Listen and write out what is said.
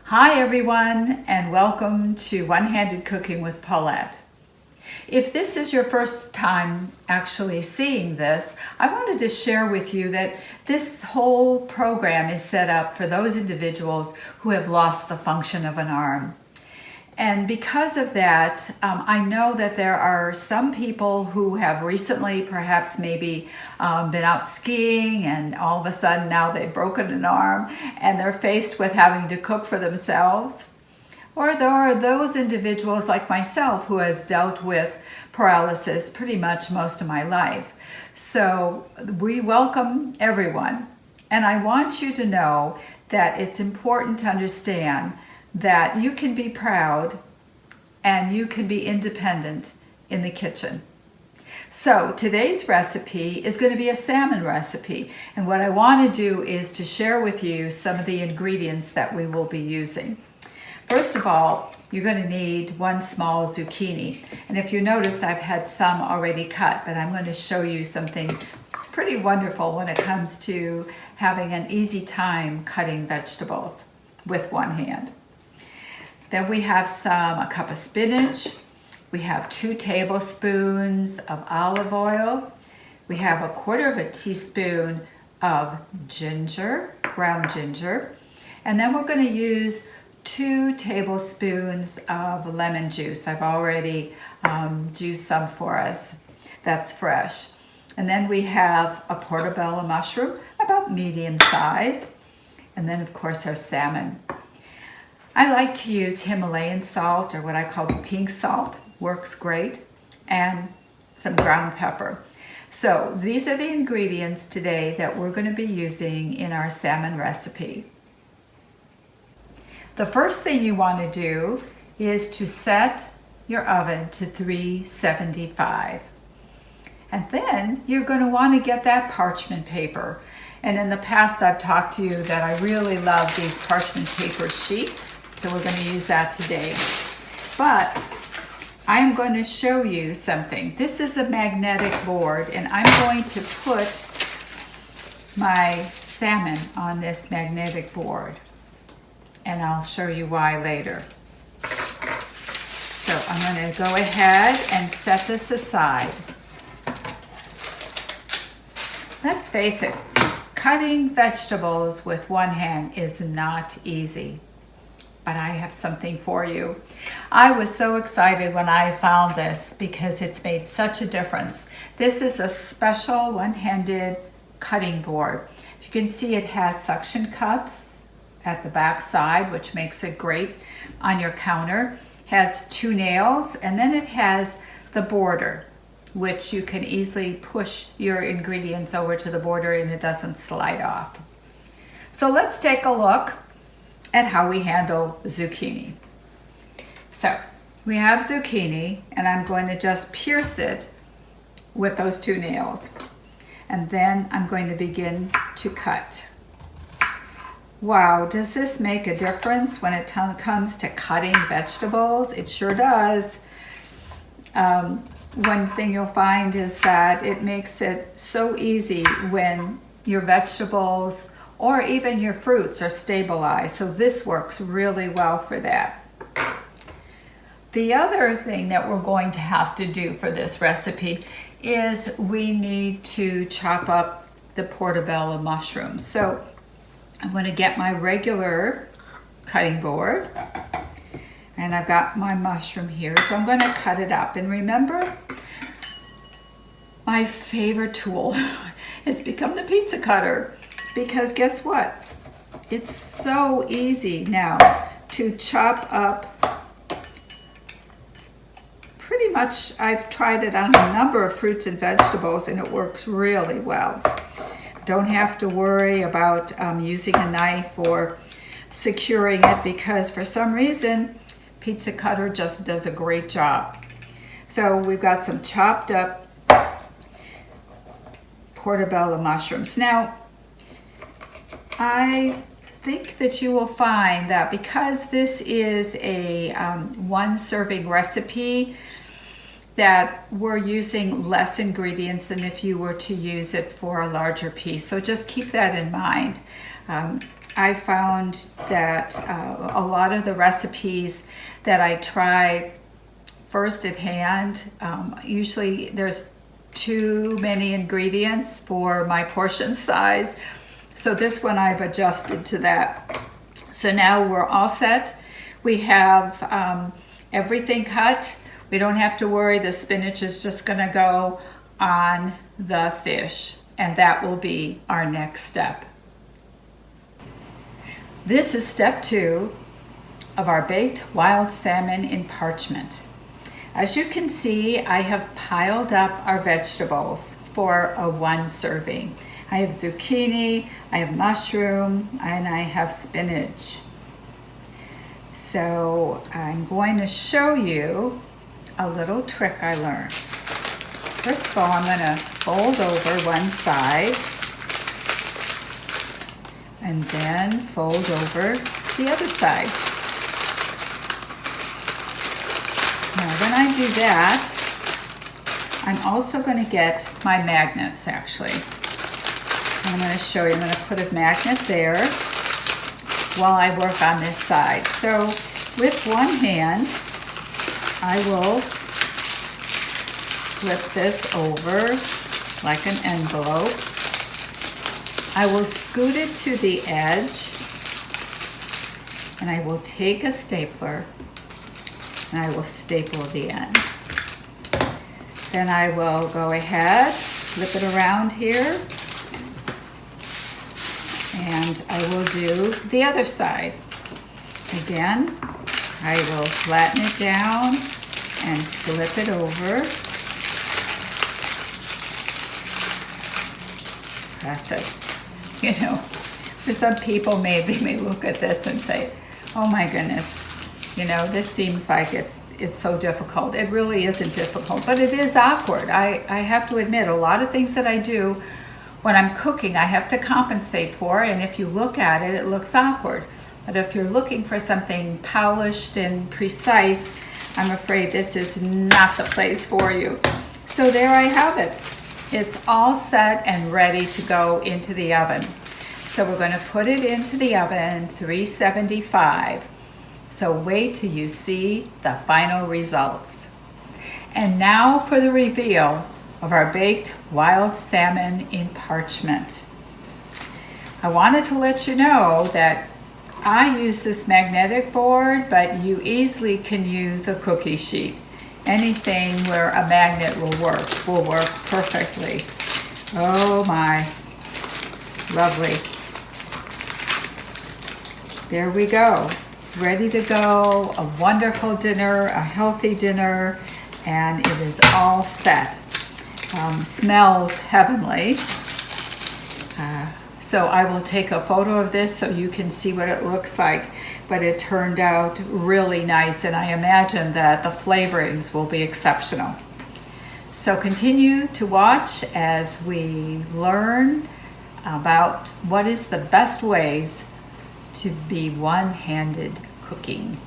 Hi everyone, and welcome to One-Handed Cooking with Paulette. If this is your first time actually seeing this, I wanted to share with you that this whole program is set up for those individuals who have lost the function of an arm. And because of that, I know that there are some people who have recently perhaps maybe been out skiing, and all of a sudden now they've broken an arm and they're faced with having to cook for themselves. Or there are those individuals like myself who has dealt with paralysis pretty much most of my life. So we welcome everyone. And I want you to know that it's important to understand that you can be proud and you can be independent in the kitchen. So today's recipe is going to be a salmon recipe, and what I want to do is to share with you some of the ingredients that we will be using. First of all, you're going to need one small zucchini, and if you notice, I've had some already cut, but I'm going to show you something pretty wonderful when it comes to having an easy time cutting vegetables with one hand. Then we have a cup of spinach. We have 2 tablespoons of olive oil. We have 1/4 teaspoon of ginger, ground ginger. And then we're going to use 2 tablespoons of lemon juice. I've already juiced some for us. That's fresh. And then we have a portobello mushroom, about medium size. And then of course our salmon. I like to use Himalayan salt, or what I call pink salt, works great, and some ground pepper. So these are the ingredients today that we're going to be using in our salmon recipe. The first thing you want to do is to set your oven to 375. And then you're going to want to get that parchment paper. And in the past I've talked to you that I really love these parchment paper sheets. So we're going to use that today. But I am going to show you something. This is a magnetic board, and I'm going to put my salmon on this magnetic board. And I'll show you why later. So I'm going to go ahead and set this aside. Let's face it, cutting vegetables with one hand is not easy. But I have something for you. I was so excited when I found this because it's made such a difference. This is a special one-handed cutting board. You can see it has suction cups at the back side, which makes it great on your counter. It has 2 nails, and then it has the border, which you can easily push your ingredients over to the border and it doesn't slide off. So let's take a look at how we handle zucchini. So we have zucchini, and I'm going to just pierce it with those 2 nails. And then I'm going to begin to cut. Wow, does this make a difference when it comes to cutting vegetables? It sure does. One thing you'll find is that it makes it so easy when your vegetables or even your fruits are stabilized. So this works really well for that. The other thing that we're going to have to do for this recipe is we need to chop up the portobello mushrooms. So I'm going to get my regular cutting board, and I've got my mushroom here. So I'm going to cut it up. And remember, my favorite tool has become the pizza cutter. Because guess what? It's so easy now to chop up. Pretty much I've tried it on a number of fruits and vegetables, and it works really well. Don't have to worry about using a knife or securing it, because for some reason pizza cutter just does a great job. So we've got some chopped up portobello mushrooms. Now I think that you will find that because this is a 1-serving recipe, that we're using less ingredients than if you were to use it for a larger piece. So just keep that in mind. I found that a lot of the recipes that I try first at hand, usually there's too many ingredients for my portion size. So this one I've adjusted to that. So now we're all set. We have everything cut. We don't have to worry, the spinach is just gonna go on the fish, and that will be our next step. This is step 2 of our baked wild salmon in parchment. As you can see, I have piled up our vegetables for a 1 serving. I have zucchini, I have mushroom, and I have spinach. So I'm going to show you a little trick I learned. First of all, I'm going to fold over one side and then fold over the other side. Now when I do that, I'm also going to get my magnets actually. I'm going to show you, I'm going to put a magnet there while I work on this side. So with one hand, I will flip this over like an envelope. I will scoot it to the edge, and I will take a stapler and I will staple the end. Then I will go ahead, flip it around here, and I will do the other side. Again, I will flatten it down and flip it over. Press it. You know, for some people, maybe they may look at this and say, oh my goodness, you know, this seems like it's so difficult. It really isn't difficult, but it is awkward. I have to admit, a lot of things that I do when I'm cooking, I have to compensate for, and if you look at it, it looks awkward. But if you're looking for something polished and precise, I'm afraid this is not the place for you. So there I have it. It's all set and ready to go into the oven. So we're going to put it into the oven, 375. So wait till you see the final results. And now for the reveal of our baked wild salmon in parchment. I wanted to let you know that I use this magnetic board, but you easily can use a cookie sheet. Anything where a magnet will work perfectly. Oh my, lovely. There we go, ready to go, a wonderful dinner, a healthy dinner, and it is all set. Smells heavenly. So I will take a photo of this so you can see what it looks like, but it turned out really nice, and I imagine that the flavorings will be exceptional. So continue to watch as we learn about what is the best ways to be one-handed cooking.